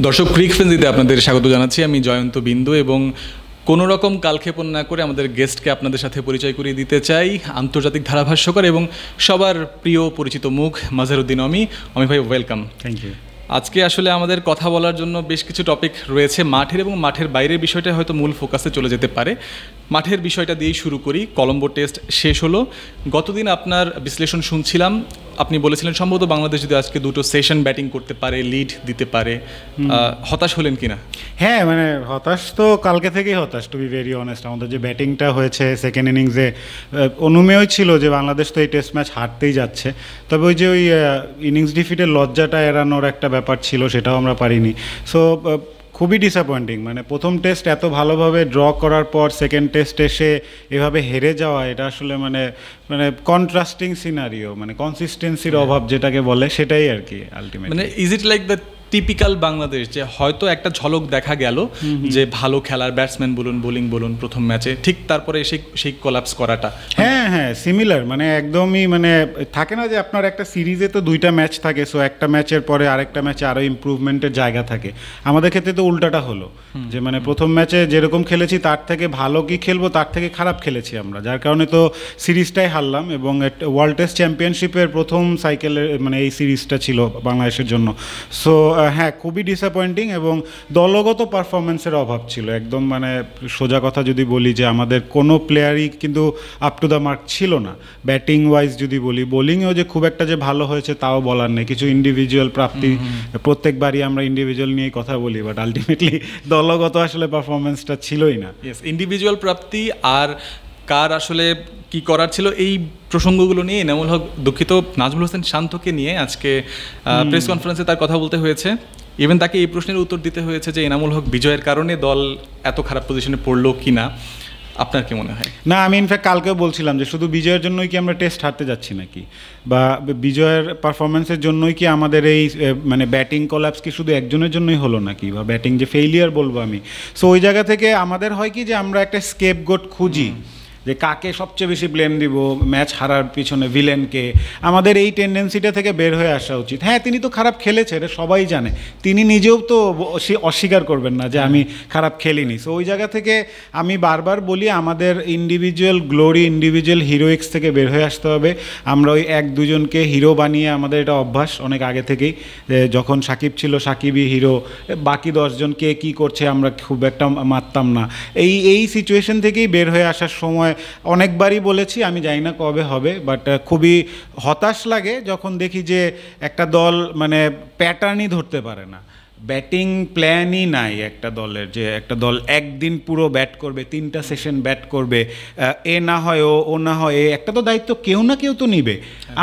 দর্শক ক্রিক ফ্রেন্সিতে আপনাদের স্বাগত জানাচ্ছি। আমি জয়ন্ত বিন্দু এবং কোনো রকম কালক্ষেপণ না করে আমাদের গেস্টকে আপনাদের সাথে পরিচয় করিয়ে দিতে চাই। আন্তর্জাতিক ধারাভাষ্যকার এবং সবার প্রিয় পরিচিত মুখ মাজহারউদ্দিন অমি। অমি ভাই, ওয়েলকাম। Thank you. আজকে আসলে আমাদের কথা বলার জন্য বেশ কিছু টপিক রয়েছে, মাঠের এবং মাঠের বাইরের বিষয়টা হয়তো মূল ফোকাসে চলে যেতে পারে। মাঠের বিষয়টা দিয়েই শুরু করি। কলম্বো টেস্ট শেষ হলো, গতদিন আপনার বিশ্লেষণ শুনছিলাম, আপনি বলেছিলেন সম্ভবত বাংলাদেশ যদি আজকে দুটো সেশন ব্যাটিং করতে পারে, লিড দিতে পারে, হতাশ হলেন কিনা? হ্যাঁ, মানে হতাশ তো কালকে থেকেই হতাশ, টু বি ভেরি অনেস্ট। আমাদের যে ব্যাটিংটা হয়েছে সেকেন্ড ইনিংসে, অনুমেয় ছিল যে বাংলাদেশ তো এই টেস্ট ম্যাচ হারতেই যাচ্ছে, তবে ওই যে ওই ইনিংস ডিফিটের লজ্জাটা এড়ানোর একটা ব্যাপার ছিল, সেটাও আমরা পারিনি। সো খুবই ডিসঅ্যাপয়েন্টিং। মানে প্রথম টেস্ট এত ভালোভাবে ড্র করার পর সেকেন্ড টেস্ট এসে এভাবে হেরে যাওয়া, এটা আসলে মানে মানে কন্ট্রাস্টিং সিনারিও, মানে কনসিস্টেন্সির অভাব যেটাকে বলে, সেটাই আর কি আলটিমেটলি। মানে is it like the typical Bangladesh, যে হয়তো একটা ঝলক দেখা গেল যে ভালো খেলার ব্যাটসম্যান বলুন, বোলিং বলুন প্রথম ম্যাচে, ঠিক তারপরে সেই কোলাপস করাটা? হ্যাঁ হ্যাঁ, সিমিলার। মানে একদমই, মানে থাকে না যে আপনার একটা সিরিজে তো দুইটা ম্যাচ থাকে, সো একটা ম্যাচের পরে আরেকটা ম্যাচে আরও ইমপ্রুভমেন্টের জায়গা থাকে। আমাদের ক্ষেত্রে তো উল্টাটা হলো, যে মানে প্রথম ম্যাচে যেরকম খেলেছি তার থেকে ভালো কি খেলবো, তার থেকে খারাপ খেলেছি আমরা, যার কারণে তো সিরিজটাই হারলাম। এবং ওয়ার্ল্ড টেস্ট চ্যাম্পিয়নশিপের প্রথম সাইকেলের মানে এই সিরিজটা ছিল বাংলাদেশের জন্য। সো হ্যাঁ, খুবই ডিসঅ্যাপয়েন্টিং এবং দলগত পারফরমেন্সের অভাব ছিল একদম। মানে সোজা কথা যদি বলি যে আমাদের কোনো প্লেয়ারই কিন্তু আপ টু দ্য মার্ক ছিল না। ব্যাটিং ওয়াইজ যদি বলি, বোলিংয়েও যে খুব একটা যে ভালো হয়েছে তাও বলার নেই। কিছু ইন্ডিভিজুয়াল প্রাপ্তি, প্রত্যেকবারই আমরা ইন্ডিভিজুয়াল নিয়েই কথা বলি, বাট আলটিমেটলি দলগত আসলে পারফরমেন্সটা ছিলই না। ইয়েস, ইন্ডিভিজুয়াল প্রাপ্তি আর কার আসলে কি করার ছিল, এই প্রসঙ্গগুলো নিয়ে এনামুল হক, দুঃখিত, নাজমুল হোসেন শান্তকে নিয়ে আজকে প্রেস কনফারেন্সে তার কথা বলতে হয়েছে। ইভেন তাকে এই প্রশ্নের উত্তর দিতে হয়েছে যে এনামুল হক বিজয়ের কারণে দল এত খারাপ পজিশনে পড়লো কি না। আপনার কি মনে হয়? না, আমি ইনফ্যাক্ট কালকেও বলছিলাম যে শুধু বিজয়ের জন্যই কি আমরা টেস্ট হারতে যাচ্ছি নাকি, বা বিজয়ের পারফরমেন্সের জন্যই কি আমাদের এই মানে ব্যাটিং কোল্যাপস কি শুধু একজনের জন্যই হলো নাকি, বা ব্যাটিং যে ফেইলিয়ার বলবো আমি। সো ওই জায়গা থেকে আমাদের হয় কি যে আমরা একটা স্কেপগোট খুঁজি, যে কাকে সবচেয়ে বেশি ব্লেম দিব ম্যাচ হারার পিছনে, ভিলেনকে। আমাদের এই টেন্ডেন্সিটা থেকে বের হয়ে আসা উচিত। হ্যাঁ, তিনি তো খারাপ খেলেছে, এটা সবাই জানে, তিনি নিজেও তো অস্বীকার করবেন না যে আমি খারাপ খেলিনি। সো ওই জায়গা থেকে আমি বারবার বলি, আমাদের ইন্ডিভিজুয়াল গ্লোরি, ইন্ডিভিজুয়াল হিরোইক্স থেকে বের হয়ে আসতে হবে। আমরা ওই এক দুজনকে হিরো বানিয়ে, আমাদের এটা অভ্যাস অনেক আগে থেকেই, যখন সাকিব ছিল সাকিবই হিরো, বাকি 10 জন কে কী করছে আমরা খুব একটা মারতাম না। এই সিচুয়েশন থেকেই বের হয়ে আসার সময় অনেকবারই বলেছি, আমি জানি না কবে হবে, বাট খুবই হতাশ লাগে যখন দেখি যে একটা দল মানে প্যাটার্নই ধরতে পারে না, ব্যাটিং প্ল্যানই নাই একটা দলের, যে একটা দল একদিন পুরো ব্যাট করবে, 3টা সেশন ব্যাট করবে, এ না হয় ও না হয় এ, একটা তো দায়িত্ব কেউ না কেউ তো নিবে।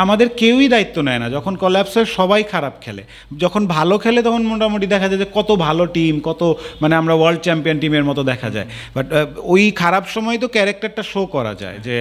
আমাদের কেউই দায়িত্ব নেয় না। যখন কলাপসের সবাই খারাপ খেলে, যখন ভালো খেলে তখন মোটামুটি দেখা যায় যে কত ভালো টিম, কত মানে আমরা ওয়ার্ল্ড চ্যাম্পিয়ন টিমের মতো দেখা যায়। বাট ওই খারাপ সময় তো ক্যারেক্টারটা শো করা যায়, যে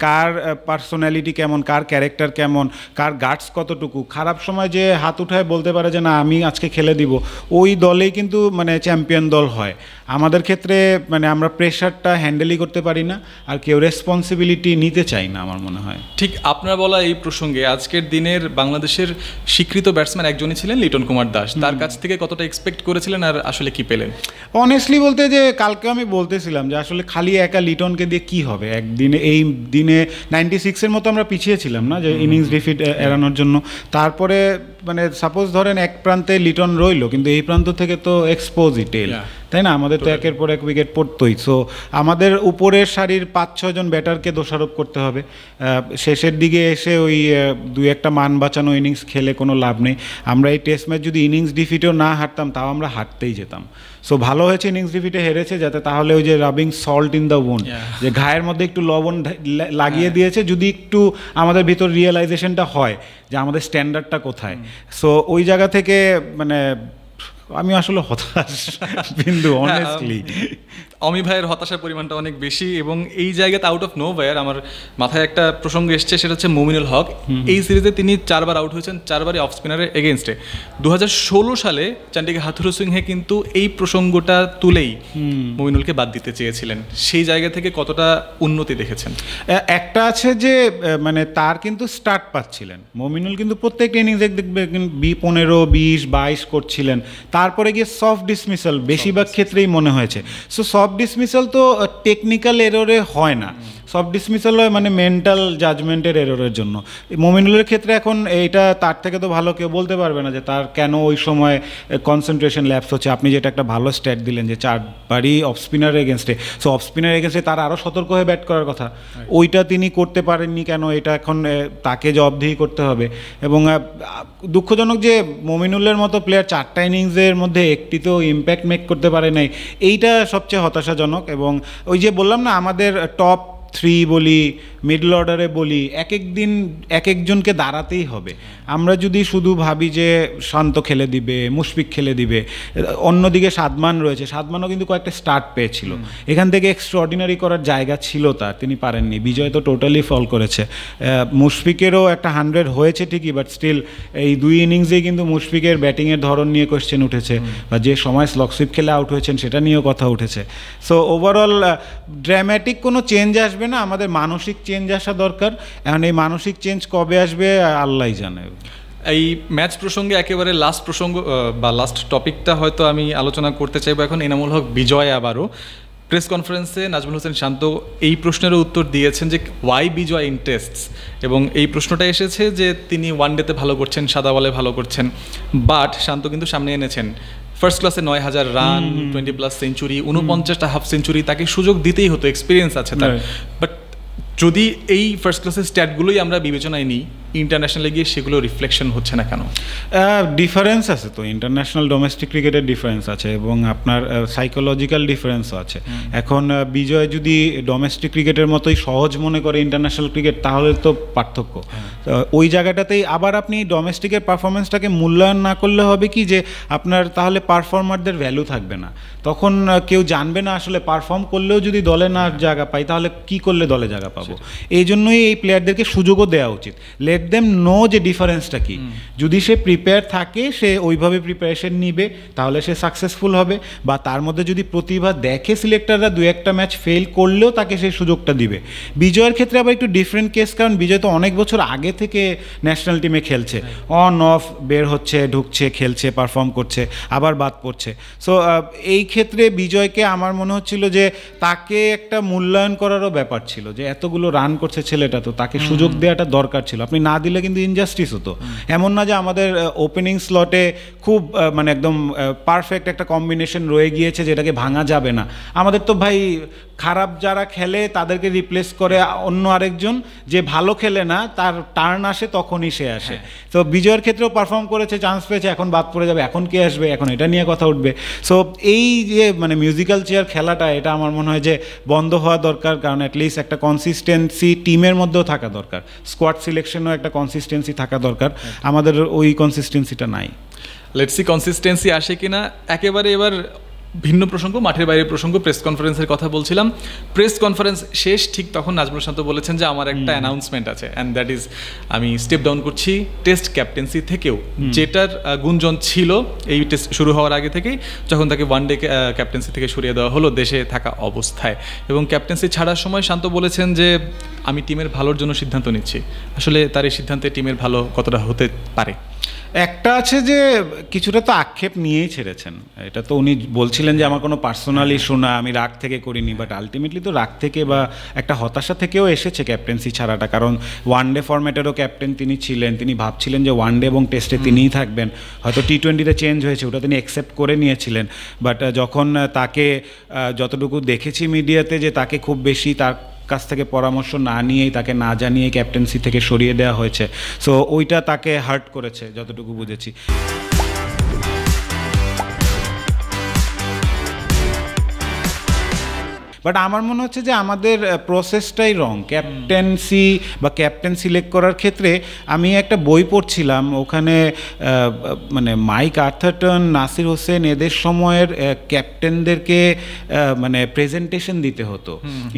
কার পার্সোনালিটি কেমন, কার ক্যারেক্টার কেমন, কার গাটস কতটুকু। খারাপ সময় যে হাত উঠায় বলতে পারে যে না আমি আজকে খেলে দিব, ওই দলেই কিন্তু মানে চ্যাম্পিয়ন দল হয়। আমাদের ক্ষেত্রে মানে আমরা প্রেশারটা হ্যান্ডেলই করতে পারি না, আর কেউ রেসপন্সিবিলিটি নিতে চাই না আমার মনে হয়। ঠিক আপনার বলা এই প্রসঙ্গে আজকের দিনের বাংলাদেশের স্বীকৃত ব্যাটসম্যান একজনই ছিলেন লিটন কুমার দাস। তার কাছ থেকে কতটা এক্সপেক্ট করেছিলেন আর আসলে কি পেলেন? অনেস্টলি বলতে, যে কালকে আমি বলতেছিলাম যে আসলে খালি একা লিটনকে দিয়ে কি হবে একদিনে, এই দিনে 96-এর মতো আমরা পিছিয়ে ছিলাম না, যে ইনিংস ডিফিট এড়ানোর জন্য। তারপরে মানে সাপোজ ধরেন এক প্রান্তে লিটন রইলো, কিন্তু এই প্রান্ত থেকে তো এক্সপোজই টেল, তাই না? আমাদের তো একের পর এক উইকেট পড়তোই। সো আমাদের উপরের সারির 5-6 জন ব্যাটারকে দোষারোপ করতে হবে। শেষের দিকে এসে ওই 2-1টা মান বাঁচানো ইনিংস খেলে কোনো লাভ নেই। আমরা এই টেস্ট ম্যাচ যদি ইনিংস ডিফিটেও না হারতাম, তাও আমরা হারতেই যেতাম। সো ভালো হয়েছে ইনিংস ডিফিটে হেরেছে, যাতে তাহলে ওই যে rubbing salt in the wound, যে ঘায়ের মধ্যে একটু লবণ লাগিয়ে দিয়েছে, যদি একটু আমাদের ভিতর রিয়েলাইজেশনটা হয় যে আমাদের স্ট্যান্ডার্ডটা কোথায়। সো ওই জায়গা থেকে মানে আমি আসলে হতাশ বিন্দু, অনেস্টলি। অমি ভাইয়ের হতাশার পরিমাণটা অনেক বেশি, এবং এই জায়গাতে আউট অফ নো ভাইয়ার আমার মাথায় একটা প্রসঙ্গ এসছে, সেটা হচ্ছে মুমিনুল হক। এই সিরিজে তিনি 4বার আউট হয়েছেন, 4বারই অফ স্পিনারের এগেনস্টে। 2016 সালে চান্ডিকা হাথুরু সিংহে কিন্তু এই প্রসঙ্গটা তুলেই মুমিনুলকে বাদ দিতে চেয়েছিলেন। সেই জায়গা থেকে কতটা উন্নতি দেখেছেন? একটা আছে যে মানে তার কিন্তু স্টার্ট পাচ্ছিলেন মুমিনুল, কিন্তু প্রত্যেকটা ইনিংসে দেখবে 15, 20, 22 করছিলেন, তারপরে গিয়ে সফট ডিসমিসাল বেশিরভাগ ক্ষেত্রেই মনে হয়েছে। সো সফট ডিসমিসাল তো টেকনিক্যাল এররে হয় না, সফট ডিসমিসাল হয় মানে মেন্টাল জাজমেন্টের এররের জন্য। মমিনুলের ক্ষেত্রে এখন এইটা তার থেকে তো ভালো কেউ বলতে পারবে না যে তার কেন ওই সময় কনসেন্ট্রেশন ল্যাপস হচ্ছে। আপনি যেটা একটা ভালো স্ট্যাট দিলেন যে 4বারই অফ স্পিনার এগেনস্টে, সো অফ স্পিনার এগেনস্টে তার আরও সতর্ক হয়ে ব্যাট করার কথা, ওইটা তিনি করতে পারেননি কেন, এটা এখন তাকে জবাবদিহি করতে হবে। এবং দুঃখজনক যে মমিনুলের মতো প্লেয়ার 4টা ইনিংসের মধ্যে একটিতেও ইম্প্যাক্ট মেক করতে পারে নাই, এইটা সবচেয়ে হতাশাজনক। এবং ওই যে বললাম না, আমাদের টপ 3 বলি, মিডল অর্ডারে বলি, এক এক দিন এক একজনকে দাঁড়াতেই হবে। আমরা যদি শুধু ভাবি যে শান্ত খেলে দিবে, মুশফিক খেলে দিবে, অন্যদিকে সাদমান রয়েছে, সাদমানও কিন্তু কয়েকটা স্টার্ট পেয়েছিল, এখান থেকে এক্সট্রাঅর্ডিনারি করার জায়গা ছিল তার, তিনি পারেননি। বিজয় তো টোটালি ফল করেছে। মুশফিকেরও একটা 100 হয়েছে ঠিকই, বাট স্টিল এই 2 ইনিংসেই কিন্তু মুশফিকের ব্যাটিংয়ের ধরন নিয়ে কোয়েশ্চেন উঠেছে, বা যে সময় স্লগ সুইপ খেলে আউট হয়েছেন সেটা নিয়েও কথা উঠেছে। সো ওভারঅল ড্রামাটিক কোনো চেঞ্জ আসবে না, আমাদের মানসিক চেঞ্জ আসা দরকার। এখন এই মানসিক চেঞ্জ কবে আসবে আল্লাহই জানে। এই ম্যাচ প্রসঙ্গে একেবারে লাস্ট প্রসঙ্গ বা লাস্ট টপিকটা হয়তো আমি আলোচনা করতে চাইবো এখন। এনামুল হক বিজয় আবারও প্রেস কনফারেন্সে নাজমুল হোসেন শান্ত এই প্রশ্নেরও উত্তর দিয়েছেন যে ওয়াই বিজয় ইন টেস্টস, এবং এই প্রশ্নটা এসেছে যে তিনি ওয়ানডেতে ভালো করছেন, সাদা বলে ভালো করছেন, বাট শান্ত কিন্তু সামনে এনেছেন ফার্স্ট ক্লাসে 9000 রান, 20+ সেঞ্চুরি, 49টা হাফ সেঞ্চুরি, তাকে সুযোগ দিতেই হতো, এক্সপিরিয়েন্স আছে তার। বাট যদি এই ফার্স্ট ক্লাসের স্ট্যাটগুলোই আমরা বিবেচনায় নিই, ইন্টারন্যাশনালে গিয়ে সেগুলো রিফ্লেকশন হচ্ছে না কেন? ডিফারেন্স আছে তো, ইন্টারন্যাশনাল ডোমেস্টিক ক্রিকেটের ডিফারেন্স আছে এবং আপনার সাইকোলজিক্যাল ডিফারেন্সও আছে। এখন বিজয় যদি ডোমেস্টিক ক্রিকেটের মতোই সহজ মনে করে ইন্টারন্যাশনাল ক্রিকেট, তাহলে তো পার্থক্য ওই জায়গাটাতেই। আবার আপনি ডোমেস্টিকের পারফরমেন্সটাকে মূল্যায়ন না করলে হবে কি যে আপনার তাহলে পারফর্মারদের ভ্যালু থাকবে না, তখন কেউ জানবে না আসলে পারফর্ম করলেও যদি দলে না জায়গা পাই তাহলে কি করলে দলে জায়গা পাবো। এই জন্যই এই প্লেয়ারদেরকে সুযোগও দেওয়া উচিত, লেট দেম নো যে ডিফারেন্সটা কি। যদি সে প্রিপেয়ার থাকে, সে ওইভাবে প্রিপারেশন নিবে, তাহলে সে সাকসেসফুল হবে। বা তার মধ্যে যদি প্রতিভা দেখে সিলেক্টররা 2-1টা ম্যাচ ফেল করলেও তাকে সেই সুযোগটা দিবে। বিজয়ের ক্ষেত্রে আবার একটু ডিফারেন্ট কেস, কারণ বিজয় তো অনেক বছর আগে থেকে ন্যাশনাল টিমে খেলছে, অন অফ বের হচ্ছে, ঢুকছে, খেলছে, পারফর্ম করছে, আবার বাদ পড়ছে। সো এই ক্ষেত্রে বিজয়কে আমার মনে হচ্ছিল যে তাকে একটা মূল্যায়ন করারও ব্যাপার ছিল, যে এতগুলো রান করছে ছেলেটা, তো তাকে সুযোগ দেওয়াটা দরকার ছিল। আপনি না দিলে কিন্তু ইনজাস্টিস হতো। এমন না যে আমাদের ওপেনিং স্লটে খুব মানে একদম পারফেক্ট একটা কম্বিনেশন রয়ে গিয়েছে যেটাকে ভাঙা যাবে না। আমাদের তো ভাই খারাপ যারা খেলে তাদেরকে রিপ্লেস করে অন্য আরেকজন, যে ভালো খেলে না তার টার্ন আসে তখনই সে আসে। তো বিজয়ের ক্ষেত্রেও পারফর্ম করেছে, চান্স পেয়েছে, এখন বাদ পড়ে যাবে, এখন কে আসবে, এখন এটা নিয়ে কথা উঠবে। সো এই যে মানে মিউজিক্যাল চেয়ার খেলাটা, এটা আমার মনে হয় যে বন্ধ হওয়া দরকার, কারণ অ্যাটলিস্ট একটা কনসিস্টেন্সি টিমের মধ্যেও থাকা দরকার, স্কোয়াড সিলেকশনও একটা কনসিস্টেন্সি থাকা দরকার। আমাদের ওই কনসিস্টেন্সিটা নাই। লেটস সি কনসিস্টেন্সি আসে কিনা। একেবারে এবার ভিন্ন প্রসঙ্গ, মাঠের বাইরের প্রসঙ্গ, প্রেস কনফারেন্সের কথা বলছিলাম। প্রেস কনফারেন্স শেষ, ঠিক তখন নাজমুল শান্ত বলেছেন যে আমার একটা অ্যানাউন্সমেন্ট আছে, অ্যান্ড দ্যাট ইজ আমি স্টেপ ডাউন করছি টেস্ট ক্যাপ্টেন্সি থেকেও, যেটার গুঞ্জন ছিল এই টেস্ট শুরু হওয়ার আগে থেকেই, যখন তাকে ওয়ানডে ক্যাপ্টেন্সি থেকে সরিয়ে দেওয়া হলো দেশে থাকা অবস্থায়। এবং ক্যাপ্টেন্সি ছাড়ার সময় শান্ত বলেছেন যে আমি টিমের ভালোর জন্য সিদ্ধান্ত নিচ্ছি। আসলে তার এই সিদ্ধান্তে টিমের ভালো কতটা হতে পারে? একটা আছে যে কিছুটা তো আক্ষেপ নিয়েই ছেড়েছেন, এটা তো উনি বলছিলেন যে আমার কোনো পার্সোনাল ইস্যু না, আমি রাগ থেকে করিনি, বাট আলটিমেটলি তো রাগ থেকে বা একটা হতাশা থেকেও এসেছে ক্যাপ্টেন্সি ছাড়াটা। কারণ ওয়ানডে ফরম্যাটেরও ক্যাপ্টেন তিনি ছিলেন, তিনি ভাবছিলেন যে ওয়ানডে এবং টেস্টে তিনিই থাকবেন, হয়তো টি20তে চেঞ্জ হয়েছে, ওটা তিনি অ্যাকসেপ্ট করে নিয়েছিলেন। বাট যখন তাকে যতটুকু দেখেছি মিডিয়াতে যে তাকে খুব বেশি তার কাছ থেকে পরামর্শ না নিয়েই, তাকে না জানিয়ে ক্যাপ্টেন্সি থেকে সরিয়ে দেওয়া হয়েছে, সো ওইটা তাকে হার্ট করেছে যতটুকু বুঝেছি। বাট আমার মনে হচ্ছে যে আমাদের প্রসেসটাই রং। ক্যাপ্টেন্সি বা ক্যাপ্টেন সিলেক্ট করার ক্ষেত্রে আমি একটা বই পড়ছিলাম, ওখানে মানে মাইক আর্থারটন, নাসির হোসেন এদের সময়ের ক্যাপ্টেনদেরকে মানে প্রেজেন্টেশন দিতে হতো।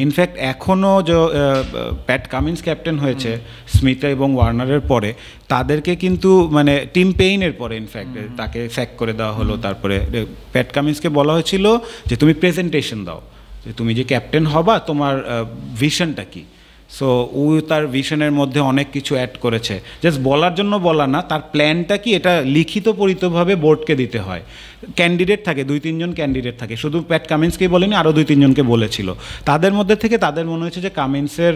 ইনফ্যাক্ট এখনও যে প্যাট কামিন্স ক্যাপ্টেন হয়েছে স্মিথ এবং ওয়ার্নারের পরে, তাদেরকে কিন্তু মানে টিম পেইনের পরে ইনফ্যাক্ট তাকে স্যাক করে দেওয়া হলো। তারপরে প্যাট কামিন্সকে বলা হয়েছিল যে তুমি প্রেজেন্টেশন দাও, যে তুমি যে ক্যাপ্টেন হবা তোমার ভিশনটা কি। সো ও তার ভিশনের মধ্যে অনেক কিছু অ্যাড করেছে, জাস্ট বলার জন্য বলা না, তার প্ল্যানটা কি এটা লিখিত পরিতভাবে বোর্ডকে দিতে হয়। ক্যান্ডিডেট থাকে, 2-3 জন ক্যান্ডিডেট থাকে, শুধু প্যাট কামিন্সকেই বলেনি, আরও 2-3 জনকে বলেছিল। তাদের মধ্যে থেকে তাদের মনে হয়েছে যে কামিন্সের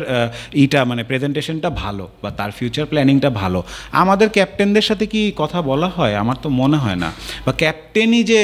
মানে প্রেজেন্টেশনটা ভালো বা তার ফিউচার প্ল্যানিংটা ভালো। আমাদের ক্যাপ্টেনদের সাথে কি কথা বলা হয়? আমার তো মনে হয় না। বা ক্যাপ্টেনই যে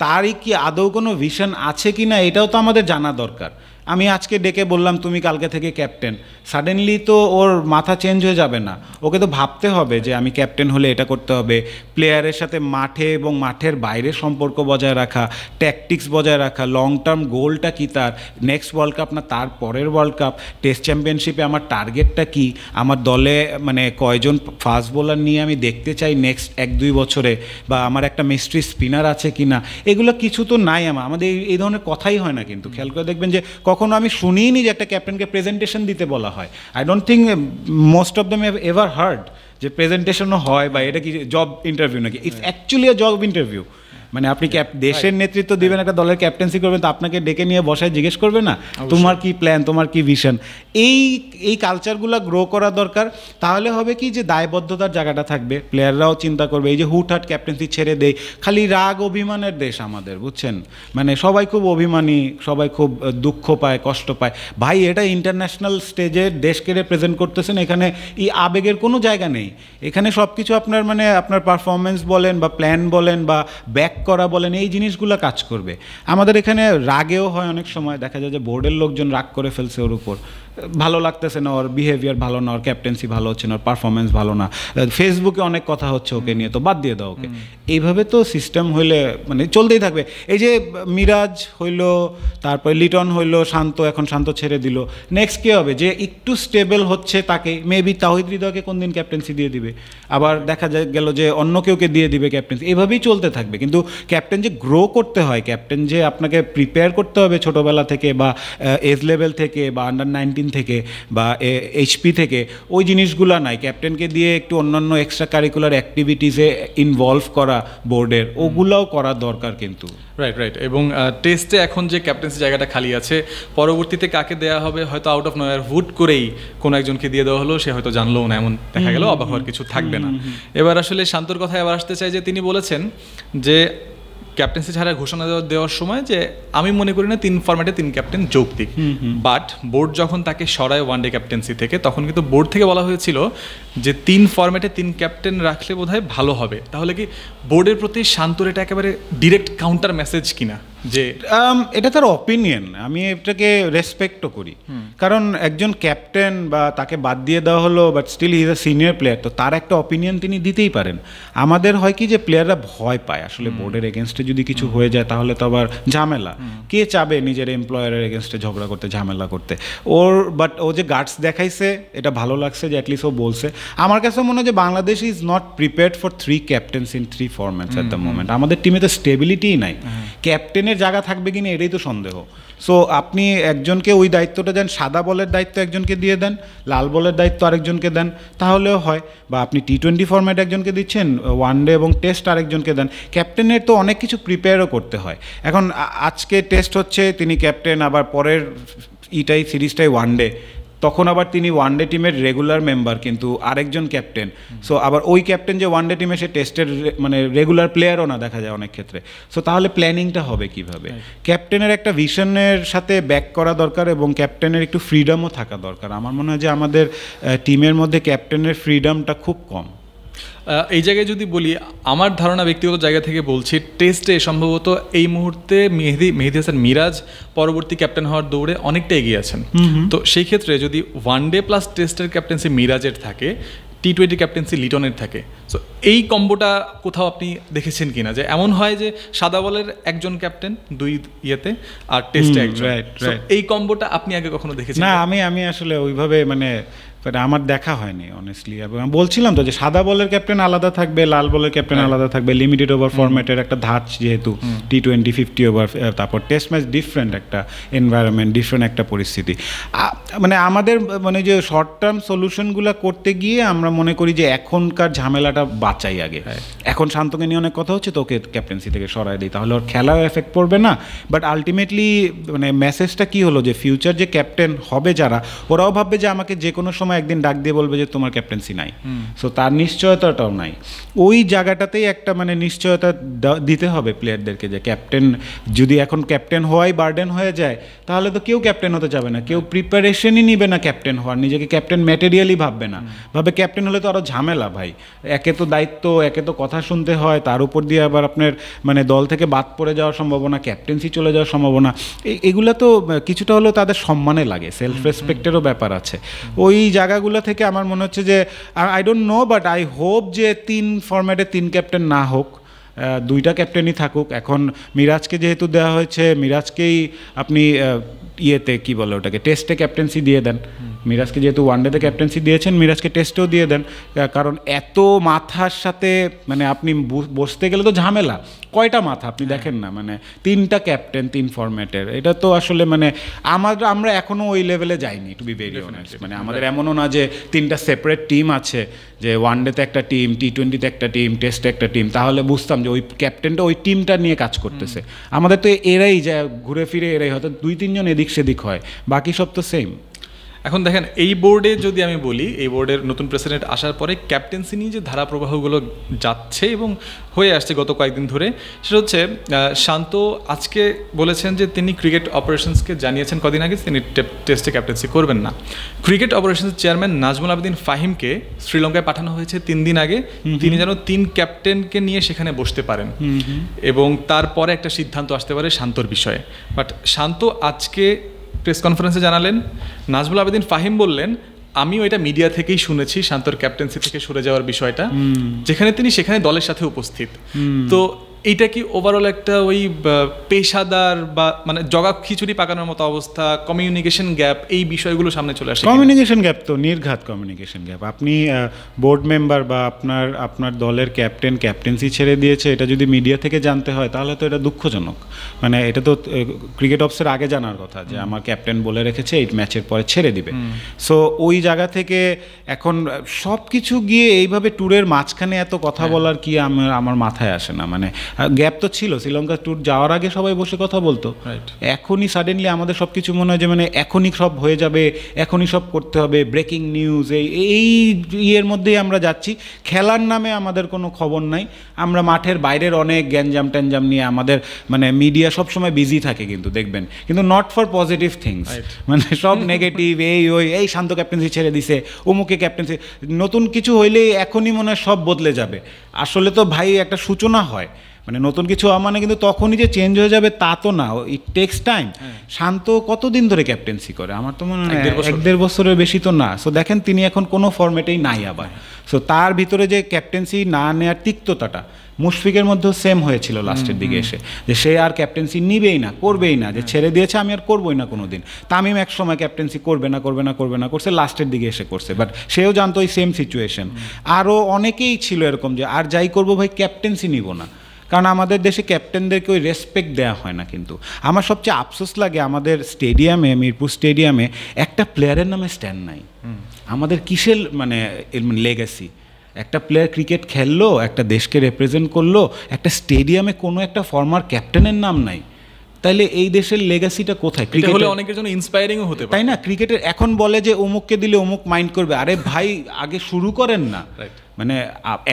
তারই কি আদৌ কোনো ভিশন আছে কি না এটাও তো আমাদের জানা দরকার। আমি আজকে ডেকে বললাম তুমি কালকে থেকে ক্যাপ্টেন, সাডেনলি তো ওর মাথা চেঞ্জ হয়ে যাবে না। ওকে তো ভাবতে হবে যে আমি ক্যাপ্টেন হলে এটা করতে হবে, প্লেয়ারের সাথে মাঠে এবং মাঠের বাইরে সম্পর্ক বজায় রাখা, ট্যাকটিক্স বজায় রাখা, লং টার্ম গোলটা কী তার, নেক্সট ওয়ার্ল্ড কাপ না তার পরের ওয়ার্ল্ড কাপ, টেস্ট চ্যাম্পিয়নশিপে আমার টার্গেটটা কী, আমার দলে মানে কয়জন ফাস্ট বোলার নিয়ে আমি দেখতে চাই নেক্সট 1-2 বছরে, বা আমার একটা মিস্ট্রি স্পিনার আছে কি না, এগুলো কিছু তো নাই। আমাদের এই ধরনের কথাই হয় না। কিন্তু খেয়াল করে দেখবেন যে কখনো আমি শুনিনি যে একটা ক্যাপ্টেনকে প্রেজেন্টেশন দিতে বলা হয়। I don't think most of them have ever hard যে প্রেজেন্টেশনও হয় বা এটা কি জব ইন্টারভিউ নাকি। It's actually a job interview. মানে আপনি দেশের নেতৃত্ব দিবেন, একটা দলের ক্যাপ্টেন্সি করবেন, তো আপনাকে ডেকে নিয়ে বসায় জিজ্ঞেস করবে না তোমার কি প্ল্যান, তোমার কি ভিশন। এই কালচারগুলো গ্রো করা দরকার। তাহলে হবে কি যে দায়বদ্ধতার জায়গাটা থাকবে, প্লেয়াররাও চিন্তা করবে। এই যে হুটহাট ক্যাপ্টেন্সি ছেড়ে দেয়, খালি রাগ অভিমানের দেশ আমাদের, বুঝছেন। মানে সবাই খুব অভিমানী, সবাই খুব দুঃখ পায়, কষ্ট পায়। ভাই এটা ইন্টারন্যাশনাল স্টেজে দেশকে রিপ্রেজেন্ট করতেছেন, এখানে এই আবেগের কোনো জায়গা নেই। এখানে সব কিছু আপনার মানে আপনার পারফরমেন্স বলেন বা প্ল্যান বলেন বা ব্যাক করা বলেন, এই জিনিসগুলো কাজ করবে। আমাদের এখানে রাগেও হয়, অনেক সময় দেখা যায় যে বোর্ডের লোকজন রাগ করে ফেলছে ওর উপর, ভালো লাগতেছে না, ওর বিহেভিয়ার ভালো না, ওর ক্যাপ্টেন্সি ভালো হচ্ছে না, ওর পারফরমেন্স ভালো না, ফেসবুকে অনেক কথা হচ্ছে ওকে নিয়ে, তো বাদ দিয়ে দাও ওকে। এইভাবে তো সিস্টেম হইলে মানে চলতেই থাকবে। এই যে মিরাজ হইলো, তারপরে লিটন হইলো, শান্ত, এখন শান্ত ছেড়ে দিল, নেক্সট কে হবে? যে একটু স্টেবল হচ্ছে তাকে মেবি তাওহিদ হৃদয়কে কোন দিন ক্যাপ্টেন্সি দিয়ে দিবে, আবার দেখা গেল যে অন্য কেউকে দিয়ে দিবে ক্যাপ্টেন্সি, এইভাবেই চলতে থাকবে। কিন্তু ক্যাপ্টেন যে গ্রো করতে হয়, ক্যাপ্টেন যে আপনাকে প্রিপেয়ার করতে হবে ছোটোবেলা থেকে বা এজ লেভেল থেকে বা আন্ডার-19 থেকে বা এইচপি থেকে, ওই জিনিসগুলো নাই। ক্যাপ্টেনকে দিয়ে একটু অন্যান্য এক্সট্রা কারিকুলার অ্যাক্টিভিটিসে ইনভলভ করা বোর্ডের, ওগুলোও করা দরকার কিন্তু। রাইট। এবং টেস্টে এখন যে ক্যাপ্টেন্সি জায়গাটা খালি আছে, পরবর্তীতে কাকে দেওয়া হবে হয়তো আউট অফ নোয়ার হুট করেই কোনো একজনকে দিয়ে দেওয়া হলো, সে হয়তো জানলোও না, এমন দেখা গেল, অবাক হওয়ার কিছু থাকবে না। এবার আসলে শান্তর কথায় আবার আসতে চাই যে তিনি বলেছেন যে ক্যাপ্টেন্সি ছাড়া ঘোষণা দেওয়ার সময় যে আমি মনে করি না 3 ফরম্যাটে 3 ক্যাপ্টেন যৌক্তিক, বাট বোর্ড যখন তাকে সরায় ওয়ানডে ক্যাপ্টেন্সি থেকে, তখন কিন্তু বোর্ড থেকে বলা হয়েছিল যে 3 ফরম্যাটে 3 ক্যাপ্টেন রাখলে বোধহয় ভালো হবে। তাহলে কি বোর্ডের প্রতি শান্তর এটা একেবারে ডিরেক্ট কাউন্টার মেসেজ কিনা যে এটা তার অপিনিয়ন, আমি এটাকে রেসপেক্টও করি। কারণ একজন ক্যাপ্টেন বা তাকে বাদ দিয়ে দেওয়া হলো, but still is a senior player, তো তার একটা অপিনিয়ন তিনি দিতেই পারেন। আমাদের হয় কি যে প্লেয়াররা ভয় পায় আসলে বোর্ডের এগেনস্টে যদি কিছু হয়ে যায় তাহলে তো আবার ঝামেলা। কে চাবে নিজের এমপ্লয়ারের এগেনস্টে ঝগড়া করতে, ঝামেলা করতে? বাট ও যে গার্ডস দেখাইছে এটা ভালো লাগছে যে অ্যাটলিস্ট ও বলছে। আমার কাছে মনে হয় যে Bangladesh is not prepared for 3 captain's in 3 formats at the moment. আমাদের টিমে তো স্টেবিলিটিই নাই, ক্যাপ্টেনের জায়গা থাকবে কিনা এটাই তো সন্দেহ। সো আপনি একজনকে ওই দায়িত্বটা দেন, সাদা বলের দায়িত্ব একজনকে দিয়ে দেন, লাল বলের দায়িত্ব আরেকজনকে দেন, তাহলেও হয়। বা আপনি T20 ফরম্যাট একজনকে দিচ্ছেন, ওয়ানডে এবং টেস্ট আরেকজনকে দেন। ক্যাপ্টেনের তো অনেক কিছু প্রিপেয়ারও করতে হয়। এখন আজকে টেস্ট হচ্ছে, তিনি ক্যাপ্টেন, আবার পরের সিরিজটাই ওয়ানডে, তখন আবার তিনি ওয়ানডে টিমের রেগুলার মেম্বার কিন্তু আরেকজন ক্যাপ্টেন। সো আবার ওই ক্যাপ্টেন যে ওয়ানডে টিমে, সে টেস্টের মানে রেগুলার প্লেয়ারও না দেখা যায় অনেক ক্ষেত্রে। সো তাহলে প্ল্যানিংটা হবে কিভাবে? ক্যাপ্টেনের একটা ভিশনের সাথে ব্যাক করা দরকার এবং ক্যাপ্টেনের একটু ফ্রিডমও থাকা দরকার। আমার মনে হয় যে আমাদের টিমের মধ্যে ক্যাপ্টেনের ফ্রিডমটা খুব কম। এই জায়গায় যদি বলি, আমার ধারণা ব্যক্তিগত জায়গা থেকে বলছি, টেস্টে সম্ভবত এই মুহূর্তে মেহেদী হাসান মিরাজ পরবর্তী ক্যাপ্টেন হওয়ার দৌড়ে অনেকটা এগিয়ে আছেন। তো সেই ক্ষেত্রে যদি ওয়ানডে প্লাস টেস্টের ক্যাপ্টেন্সি মিরাজের থাকে, T20 ক্যাপ্টেন্সি লিটনের থাকে, সো এই কম্বোটা কোথাও আপনি দেখেছেন কিনা যে এমন হয় যে সাদা বলের একজন ক্যাপ্টেন 2 ইয়েতে আর টেস্টে একজন, এই কম্বোটা আপনি আগে কখনো দেখেছেন? না, আমি আসলে ওইভাবে মানে আমার দেখা হয়নি অনেস্টলি। এবং আমি বলছিলাম তো যে সাদা বলের ক্যাপ্টেন আলাদা থাকবে, লাল বলের ক্যাপ্টেন আলাদা থাকবে, লিমিটেড ওভার ফরম্যাটের একটা ধাঁচ যেহেতু, T20 50 ওভার, তারপর টেস্ট ম্যাচ ডিফারেন্ট একটা এনভায়রনমেন্ট, ডিফারেন্ট একটা পরিস্থিতি। মানে আমাদের মানে যে শর্ট টার্ম সলিউশনগুলো করতে গিয়ে আমরা মনে করি যে এখনকার ঝামেলাটা বাঁচাই আগে, এখন শান্তকে নিয়ে অনেক কথা হচ্ছে, তো ওকে ক্যাপ্টেন্সি থেকে সরায় দিই, তাহলে ওর খেলাও এফেক্ট পড়বে না। বাট আলটিমেটলি মানে মেসেজটা কি হলো, যে ফিউচার যে ক্যাপ্টেন হবে যারা, ওরাও ভাববে যে আমাকে যে কোনো সময় একদিন ডাক দিয়ে বলবে যে তোমার ক্যাপ্টেন্সি নাই, সো তার নিশ্চয়তাটাও নাই। ওই জায়গাটাতেই একটা মানে নিশ্চয়তা দিতে হবে প্লেয়ারদেরকে, যে ক্যাপ্টেন যদি এখন ক্যাপ্টেন হওয়াই বার্ডেন হয়ে যায়, তাহলে তো কেউ ক্যাপ্টেন হতে যাবে না, কেউ প্রিপারেশনই নিবে না ক্যাপ্টেন হওয়ার, নিজেকে ক্যাপ্টেন ম্যাটেরিয়ালই ভাববে না, ভাবে ক্যাপ্টেন হলে তো আরও ঝামেলা ভাই, একে তো দায়িত্ব, একে তো কথা শুনতে হয়, তার উপর দিয়ে আবার আপনার মানে দল থেকে বাদ পড়ে যাওয়ার সম্ভাবনা, ক্যাপ্টেন্সি চলে যাওয়ার সম্ভাবনা, এগুলো তো কিছুটা হলেও তাদের সম্মানে লাগে, সেলফ রেসপেক্টেরও ব্যাপার আছে। ওই জায়গাগুলো থেকে আমার মনে হচ্ছে যে I don't know, but I hope যে 3 ফরম্যাটে 3 ক্যাপ্টেন না হোক, 2টা ক্যাপ্টেনই থাকুক। এখন মিরাজকে যেহেতু দেওয়া হয়েছে, মিরাজকেই আপনি ইয়েতে কি বলে ওটাকে, টেস্টে ক্যাপ্টেন্সি দিয়ে দেন। মিরাজকে যেহেতু ওয়ানডেতে ক্যাপ্টেন্সি দিয়েছেন, মিরাজকে টেস্টেও দিয়ে দেন, কারণ এত মাথার সাথে মানে আপনি বসতে গেলে তো ঝামেলা, কয়টা মাথা আপনি দেখেন না, মানে 3টা ক্যাপ্টেন 3 ফরম্যাটের, এটা তো আসলে মানে আমরা এখনও ওই লেভেলে যাইনি, টু বি ভেরি অনেস্ট। মানে আমাদের এমনও না যে 3টা সেপারেট টিম আছে, যে ওয়ানডেতে একটা টিম, টি20তে একটা টিম, টেস্টে একটা টিম, তাহলে বুঝতাম যে ওই ক্যাপ্টেনটা ওই টিমটা নিয়ে কাজ করতেছে। আমাদের তো এরাই যায়, ঘুরে ফিরে এরাই, হয়তো 2-3 জন এদিক সেদিক হয়, বাকি সব তো সেম। এখন দেখেন এই বোর্ডে যদি আমি বলি, এই বোর্ডের নতুন প্রেসিডেন্ট আসার পরে ক্যাপ্টেন্সি নিয়ে যে ধারাপ্রবাহগুলো যাচ্ছে এবং হয়ে আসছে গত কয়েকদিন ধরে, সেটা হচ্ছে শান্ত আজকে বলেছেন যে তিনি ক্রিকেট অপারেশনসকে জানিয়েছেন কদিন আগে তিনি টেস্টে ক্যাপ্টেন্সি করবেন না। Cricket operations chairman Nazmul Abedin ফাহিমকে শ্রীলঙ্কায় পাঠানো হয়েছে 3 দিন আগে, তিনি যেন 3 ক্যাপ্টেনকে নিয়ে সেখানে বসতে পারেন এবং তারপরে একটা সিদ্ধান্ত আসতে পারে শান্তর বিষয়ে। বাট শান্ত আজকে প্রেস কনফারেন্সে জানালেন, নাজমুল আবেদিন ফাহিম বললেন আমিও এটা মিডিয়া থেকেই শুনেছি শান্তর ক্যাপ্টেন্সি থেকে সরে যাওয়ার বিষয়টা, যেখানে তিনি সেখানে দলের সাথে উপস্থিত। তো এইটা কি ওভারঅল একটা ওই পেশাদার বা মানে জগা খিচুড়ি পাকানোর মতো অবস্থা, কমিউনিকেশন গ্যাপ, এই বিষয়গুলো সামনে চলে আসে? কমিউনিকেশন গ্যাপ তো নির্ঘাত কমিউনিকেশন গ্যাপ। আপনি বোর্ড মেম্বার বা আপনার দলের ক্যাপ্টেন্সি ছেড়ে দিয়েছে, এটা যদি মিডিয়া থেকে জানতে হয় তাহলে তো এটা দুঃখজনক। মানে এটা তো ক্রিকেট অফিসের আগে জানার কথা যে আমার ক্যাপ্টেন বলে রেখেছে এই ম্যাচের পরে ছেড়ে দিবে। সো ওই জায়গা থেকে এখন সব কিছু গিয়ে এইভাবে ট্যুরের মাঝখানে এত কথা বলার কি আমার মাথায় আসে না। মানে গ্যাপ তো ছিল, শ্রীলঙ্কা ট্যুর যাওয়ার আগে সবাই বসে কথা বলতো, এখনই সাডেনলি আমাদের সব কিছু মনে হয় যে মানে এখনই সব হয়ে যাবে, এখনই সব করতে হবে, ব্রেকিং নিউজ, এই ইয়ের মধ্যেই আমরা যাচ্ছি। খেলার নামে আমাদের কোনো খবর নাই, আমরা মাঠের বাইরের অনেক গ্যাঞ্জাম ট্যাঞ্জাম নিয়ে আমাদের মানে মিডিয়া সবসময় বিজি থাকে কিন্তু দেখবেন, কিন্তু নট ফর পজিটিভ থিংস, মানে সব নেগেটিভ, এই শান্ত ক্যাপ্টেন্সি ছেড়ে দিছে, অমুকে ক্যাপ্টেন্সি, নতুন কিছু হইলেই এখনই মনে হয় সব বদলে যাবে। আসলে তো ভাই একটা সূচনা হয়, মানে নতুন কিছু মানে কিন্তু তখনই যে চেঞ্জ হয়ে যাবে তা তো না, ইট টেক্স টাইম। শান্ত কতদিন ধরে ক্যাপ্টেন্সি করে? আমার তো মনে হয় 1-1.5 বছরের বেশি তো না। সো দেখেন তিনি এখন কোনো ফরম্যাটেই নাই আবার। সো তার ভিতরে যে ক্যাপ্টেন্সি না নেওয়ার তিক্ততাটা মুশফিকের মধ্যেও সেম হয়েছিল লাস্টের দিকে এসে, যে সে আর ক্যাপ্টেন্সি নিবেই না, করবেই না, যে ছেড়ে দিয়েছে আমি আর করবোই না কোনোদিন। তামিম এক সময় ক্যাপ্টেন্সি করবে না করছে, লাস্টের দিকে এসে করছে, বাট সেও জানতো ওই সেম সিচুয়েশন। আরও অনেকেই ছিল এরকম যে আর যাই করবো ভাই ক্যাপ্টেন্সি নিব না, কারণ আমাদের দেশে ক্যাপ্টেনদেরকে ওই রেসপেক্ট দেওয়া হয় না। কিন্তু আমার সবচেয়ে আফসোস লাগে আমাদের স্টেডিয়ামে, মিরপুর স্টেডিয়ামে একটা প্লেয়ারের নামে স্ট্যান্ড নাই। আমাদের কিসের মানে লেগাসি? একটা প্লেয়ার ক্রিকেট খেললো, একটা দেশকে রিপ্রেজেন্ট করলো, একটা স্টেডিয়ামে কোনো একটা ফর্মার ক্যাপ্টেনের নাম নাই, তাইলে এই দেশের লেগাসিটা কোথায়? ক্রিকেট হলে অনেকের জন্য ইন্সপায়ারিংও হতে পারে, তাই না? ক্রিকেটের এখন বলে যে অমুককে দিলে অমুক মাইন্ড করবে, আরে ভাই আগে শুরু করেন না, মানে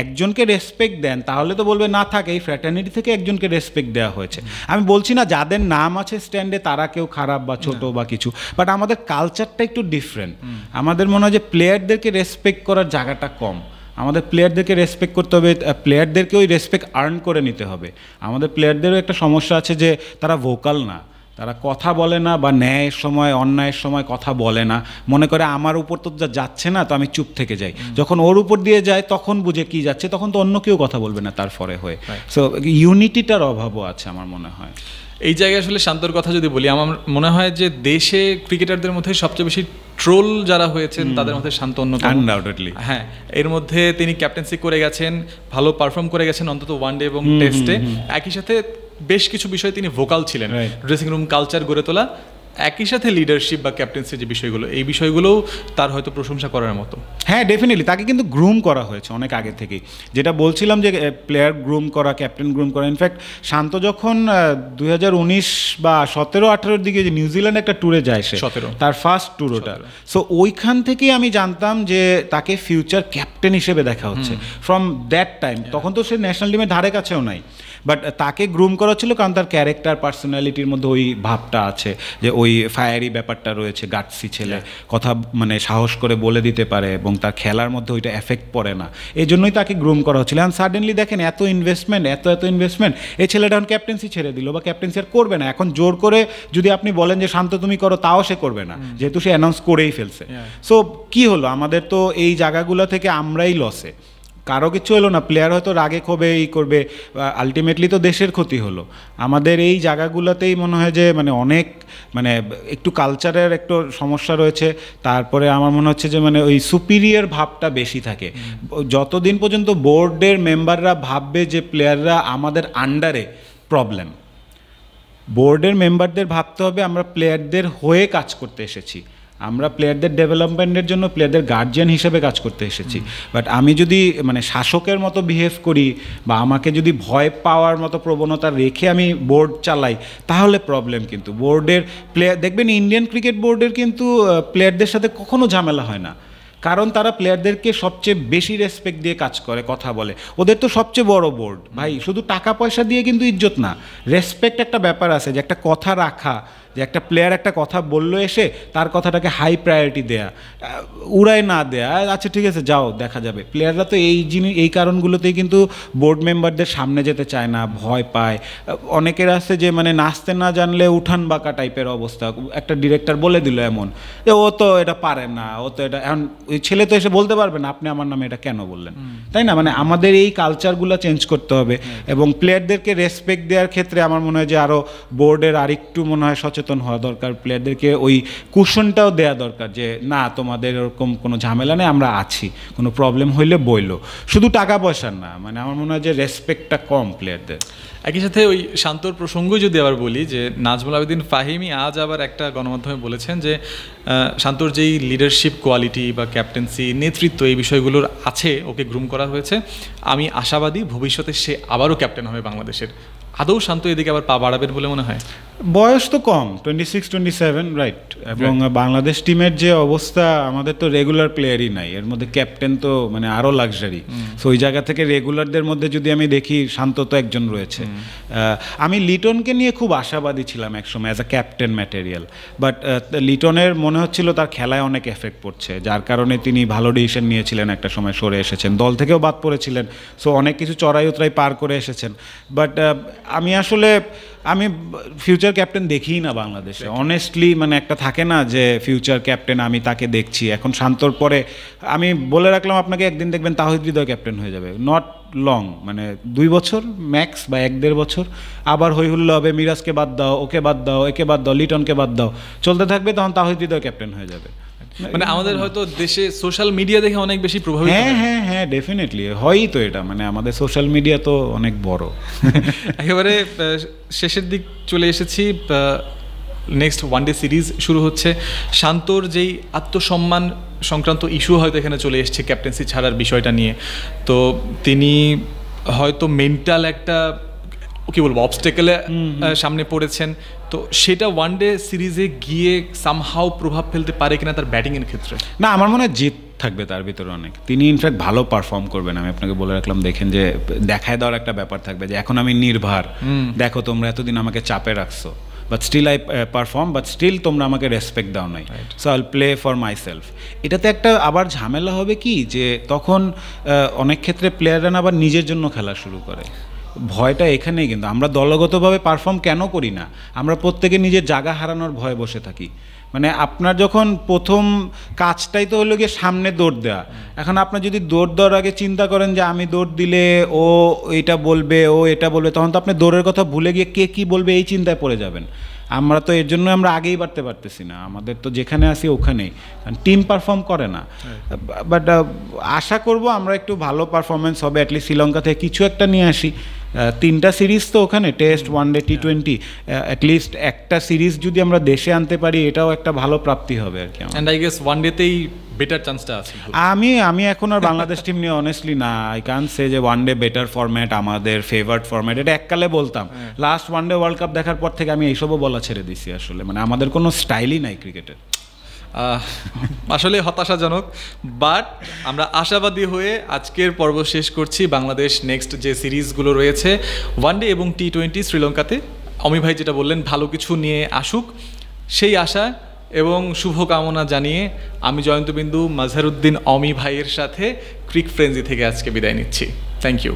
একজনকে রেসপেক্ট দেন, তাহলে তো বলবে না থাক এই ফ্র্যাটার্নিটি থেকে একজনকে রেসপেক্ট দেওয়া হয়েছে। আমি বলছি না যাদের নাম আছে স্ট্যান্ডে তারা কেউ খারাপ বা ছোট বা কিছু, বাট আমাদের কালচারটা একটু ডিফারেন্ট। আমাদের মনে হয় যে প্লেয়ারদেরকে রেসপেক্ট করার জায়গাটা কম। আমাদের প্লেয়ারদেরকে রেসপেক্ট করতে হবে, প্লেয়ারদেরকে ওই রেসপেক্ট আর্ন করে নিতে হবে। আমাদের প্লেয়ারদেরও একটা সমস্যা আছে যে তারা ভোকাল না, তারা কথা বলে না, বা ন্যায়ের সময় অন্যায়ের সময় কথা বলে না, মনে করে আমার উপর তো যা যাচ্ছে না তো আমি চুপ থেকে যাই। যখন ওর উপর দিয়ে যায় তখন বুঝে কি যাচ্ছে, তখন তো অন্য কেউ কথা বলবে না তার ফরে হয়ে। সো ইউনিটিটার অভাবও আছে আমার মনে হয়। এই জায়গায় আসলে শান্তর কথা যদি বলি, আমার মনে হয় যে দেশে ক্রিকেটারদের মধ্যে সবচেয়ে বেশি ট্রোল যারা হয়েছেন তাদের মধ্যে শান্ত অন্যতম। আনডাউটেডলি হ্যাঁ, এর মধ্যে তিনি ক্যাপ্টেন্সি করে গেছেন, ভালো পারফর্ম করে গেছেন অন্তত ওয়ানডে এবং টেস্টে। একই সাথে বেশ কিছু বিষয়ে তিনি ভোকাল ছিলেন, ড্রেসিং রুম কালচার গড়ে তোলা, একই সাথে লিডারশিপ বা ক্যাপ্টেন্সি যে বিষয়গুলো, এই বিষয়গুলোও তার হয়তো প্রশংসা করার মতো। হ্যাঁ, ডেফিনেটলি তাকে কিন্তু গ্রুম করা হয়েছে অনেক আগে থেকেই, যেটা বলছিলাম যে প্লেয়ার গ্রুম করা, ক্যাপ্টেন গ্রুম করা। ইনফ্যাক্ট শান্ত যখন 2019 বা 17-18 দিকে যে নিউজিল্যান্ড একটা ট্যুরে যায়, সে তার ফার্স্ট ট্যুর ওটা, সো ওইখান থেকেই আমি জানতাম যে তাকে ফিউচার ক্যাপ্টেন হিসেবে দেখা হচ্ছে ফ্রম দ্যাট টাইম। তখন তো সে ন্যাশনাল টিমের ধারে কাছেও নাই, বাট তাকে গ্রুম করা ছিল কারণ তার ক্যারেক্টার, পার্সোনালিটির মধ্যে ওই ভাবটা আছে, যে ওই ফায়ারি ব্যাপারটা রয়েছে, গাটসি ছেলে, কথা মানে সাহস করে বলে দিতে পারে এবং তার খেলার মধ্যে ওইটা এফেক্ট পড়ে না, এই জন্যই তাকে গ্রুম করা হচ্ছিল। এখন সাডেনলি দেখেন এত ইনভেস্টমেন্ট, এত ইনভেস্টমেন্ট, এই ছেলেটা এখন ক্যাপ্টেন্সি ছেড়ে দিল বা ক্যাপ্টেন্সি আর করবে না। এখন জোর করে যদি আপনি বলেন যে শান্ত তুমি করো, তাও সে করবে না, যেহেতু সে অ্যানাউন্স করেই ফেলছে। সো কি হলো, আমাদের তো এই জায়গাগুলো থেকে আমরাই লসে, কারো কিছু হলো না, প্লেয়ার হয়তো রাগে ক্ষোভে এই করবে, আলটিমেটলি তো দেশের ক্ষতি হলো। আমাদের এই জায়গাগুলোতেই মনে হয় যে মানে অনেক মানে একটু কালচারের একটু সমস্যা রয়েছে। তারপরে আমার মনে হচ্ছে যে মানে ওই সুপিরিয়র ভাবটা বেশি থাকে। যতদিন পর্যন্ত বোর্ডের মেম্বাররা ভাববে যে প্লেয়াররা আমাদের আন্ডারে প্রবলেম, বোর্ডের মেম্বারদের ভাবতে হবে আমরা প্লেয়ারদের হয়ে কাজ করতে এসেছি, আমরা প্লেয়ারদের ডেভেলপমেন্টের জন্য প্লেয়ারদের গার্জিয়ান হিসেবে কাজ করতে এসেছি। বাট আমি যদি মানে শাসকের মতো বিহেভ করি বা আমাকে যদি ভয় পাওয়ার মতো প্রবণতা রেখে আমি বোর্ড চালাই, তাহলে প্রবলেম। কিন্তু বোর্ডের প্লেয়ার দেখবেন, ইন্ডিয়ান ক্রিকেট বোর্ডের কিন্তু প্লেয়ারদের সাথে কখনো ঝামেলা হয় না, কারণ তারা প্লেয়ারদেরকে সবচেয়ে বেশি রেসপেক্ট দিয়ে কাজ করে, কথা বলে। ওদের তো সবচেয়ে বড় বোর্ড ভাই, শুধু টাকা পয়সা দিয়ে কিন্তু ইজ্জত না, রেসপেক্ট একটা ব্যাপার আছে, যে একটা কথা রাখা, যে একটা প্লেয়ার একটা কথা বললো এসে তার কথাটাকে হাই প্রায়োরিটি দেয়া, উড়ায় না দেয়া, আচ্ছা ঠিক আছে যাও দেখা যাবে। প্লেয়াররা তো এই কারণগুলোতেই কিন্তু বোর্ড মেম্বারদের সামনে যেতে চায় না, ভয় পায়। অনেকের আছে যে মানে নাচতে না জানলে উঠান বাঁকা টাইপের অবস্থা, একটা ডিরেক্টর বলে দিল এমন যে ও তো এটা পারে না, ও তো এটা, এখন ওই ছেলে তো এসে বলতে পারবে না আপনি আমার নামে এটা কেন বললেন, তাই না? মানে আমাদের এই কালচারগুলো চেঞ্জ করতে হবে এবং প্লেয়ারদেরকে রেসপেক্ট দেওয়ার ক্ষেত্রে আমার মনে হয় যে আরও বোর্ডের আরেকটু মনে হয় সচেতন হওয়া দরকার, প্লেয়ারদেরকে ওই কুশনটাও দেওয়া দরকার যে না তোমাদের ওরকম কোনো ঝামেলা নেই, আমরা আছি, কোনো প্রবলেম হইলে বইলো, শুধু টাকা পয়সার না। মানে আমার মনে হয় যে রেসপেক্টটা কম প্লেয়ারদের। একই সাথে ওই শান্তর প্রসঙ্গই যদি আবার বলি, যে নাজমুল আবেদিন ফাহিমি আজ আবার একটা গণমাধ্যমে বলেছেন যে শান্তর যেই লিডারশিপ কোয়ালিটি বা ক্যাপ্টেন্সি, নেতৃত্ব, এই বিষয়গুলোর আছে, ওকে গ্রুম করা হয়েছে, আমি আশাবাদী ভবিষ্যতে সে আবারও ক্যাপ্টেন হবে বাংলাদেশের। আদৌ শান্ত এদিকে আবার পা বাড়াবেন বলে মনে হয়? বয়স তো কম, 26-27, রাইট। এবং বাংলাদেশ টিমের যে অবস্থা, আমাদের তো রেগুলার প্লেয়ারই নাই, এর মধ্যে ক্যাপ্টেন তো মানে আরও লাক্সারি। সো ওই জায়গা থেকে রেগুলারদের মধ্যে যদি আমি দেখি, শান্ত তো একজন রয়েছে। আমি লিটনকে নিয়ে খুব আশাবাদী ছিলাম একসময় as a captain material, but লিটনের মনে হচ্ছিল তার খেলায় অনেক এফেক্ট পড়ছে, যার কারণে তিনি ভালো ডিসিশন নিয়েছিলেন, একটা সময় সরে এসেছেন, দল থেকেও বাদ পড়েছিলেন। সো অনেক কিছু চড়াই উতরাই পার করে এসেছেন। বাট আমি ফিউচার ক্যাপ্টেন দেখিই না বাংলাদেশে, অনেস্টলি। মানে একটা থাকে না যে ফিউচার ক্যাপ্টেন, আমি তাকে দেখছি। এখন শান্তর পরে আমি বলে রাখলাম আপনাকে, একদিন দেখবেন তাহিদ হৃদয় ক্যাপ্টেন হয়ে যাবে, নট লং, মানে 2 বছর ম্যাক্স বা 1-1.5 বছর, আবার হই হুল্লো হবে, মিরাজকে বাদ দাও, ওকে বাদ দাও, একে বাদ দাও, লিটনকে বাদ দাও, চলতে থাকবে, তখন তাহিদ হৃদয় ক্যাপ্টেন হয়ে যাবে। মানে আমাদের হয়তো দেশে সোশ্যাল মিডিয়া দেখে অনেক বেশি প্রভাবিত। হ্যাঁ ডেফিনেটলি হয়ই তো এটা, মানে আমাদের সোশ্যাল মিডিয়া তো অনেক বড়। একেবারে শেষের দিক চলে এসেছি, নেক্সট ওয়ানডে সিরিজ শুরু হচ্ছে। শান্তর যেই আত্মসম্মান সংক্রান্ত ইস্যু হয়তো এখানে চলে এসছে ক্যাপ্টেন্সি ছাড়ার বিষয়টা নিয়ে, তো তিনি হয়তো মেন্টাল একটা কি বলবো অবস্টেকেলে সামনে পড়েছেন, তো সেটা ওয়ানডে সিরিজে গিয়ে সামহাও প্রভাব ফেলতে পারে কিনা তার ব্যাটিংয়ের ক্ষেত্রে? না, আমার মনে হয় জিত থাকবে তার ভিতরে অনেক, তিনি ইনফ্যাক্ট ভালো পারফর্ম করবেন। আমি আপনাকে বলে রাখলাম, দেখেন যে দেখায় দেওয়ার একটা ব্যাপার থাকবে যে এখন আমি নির্ভার, দেখো তোমরা এতদিন আমাকে চাপে রাখছো, but still I perform, but still তোমরা আমাকে রেসপেক্ট দাও নাই, so I will play for my self. এটাতে একটা আবার ঝামেলা হবে কি, যে তখন অনেক ক্ষেত্রে প্লেয়াররা আবার নিজের জন্য খেলা শুরু করে। ভয়টা এখানেই, কিন্তু আমরা দলগতভাবে পারফর্ম কেন করি না? আমরা প্রত্যেকে নিজের জায়গা হারানোর ভয়ে বসে থাকি। মানে আপনার যখন প্রথম কাজটাই তো হলো গিয়ে সামনে দৌড় দেওয়া, এখন আপনার যদি দৌড় দেওয়ার আগে চিন্তা করেন যে আমি দৌড় দিলে ও এটা বলবে, ও এটা বলবে, তখন তো আপনি দৌড়ের কথা ভুলে গিয়ে কে কী বলবে এই চিন্তায় পড়ে যাবেন। আমরা তো এর জন্য আমরা আগেই বাড়তে পারতেছি না, আমাদের তো যেখানে আসি ওখানেই, টিম পারফর্ম করে না। বাট আশা করব আমরা একটু ভালো পারফরমেন্স হবে, অ্যাটলিস্ট শ্রীলঙ্কা থেকে কিছু একটা নিয়ে আসি, 3টা সিরিজ তো ওখানে, টেস্ট, ওয়ানডে, টি20, অ্যাটলিস্ট একটা সিরিজ যদি আমরা দেশে আনতে পারি এটাও একটা ভালো প্রাপ্তি হবে আর কি আমার। অ্যান্ড আই গেস ওয়ানডেতেই বেটার চান্সটা আছে। আমি এখন আর বাংলাদেশ টিম নিয়ে অনেস্টলি না, আই কান্ট সে যে ওয়ানডে বেটার ফরম্যাট, আমাদের ফেভারিট ফরম্যাট, এটা এককালে বলতাম। লাস্ট ওয়ানডে ওয়ার্ল্ড কাপ দেখার পর থেকে আমি এইসবও বলা ছেড়ে দিছি আসলে, মানে আমাদের কোনো স্টাইলই নাই ক্রিকেটের। আসলে হতাশাজনক, বাট আমরা আশাবাদী হয়ে আজকের পর্ব শেষ করছি। বাংলাদেশ নেক্সট যে সিরিজগুলো রয়েছে ওয়ানডে এবং টি20 শ্রীলঙ্কাতে, অমি ভাই যেটা বললেন ভালো কিছু নিয়ে আসুক, সেই আশা এবং শুভকামনা জানিয়ে আমি জয়ন্তবিন্দু, মাজহারউদ্দিন, অমি ভাইয়ের সাথে ক্রিক ফ্রেঞ্জি থেকে আজকে বিদায় নিচ্ছি। Thank you.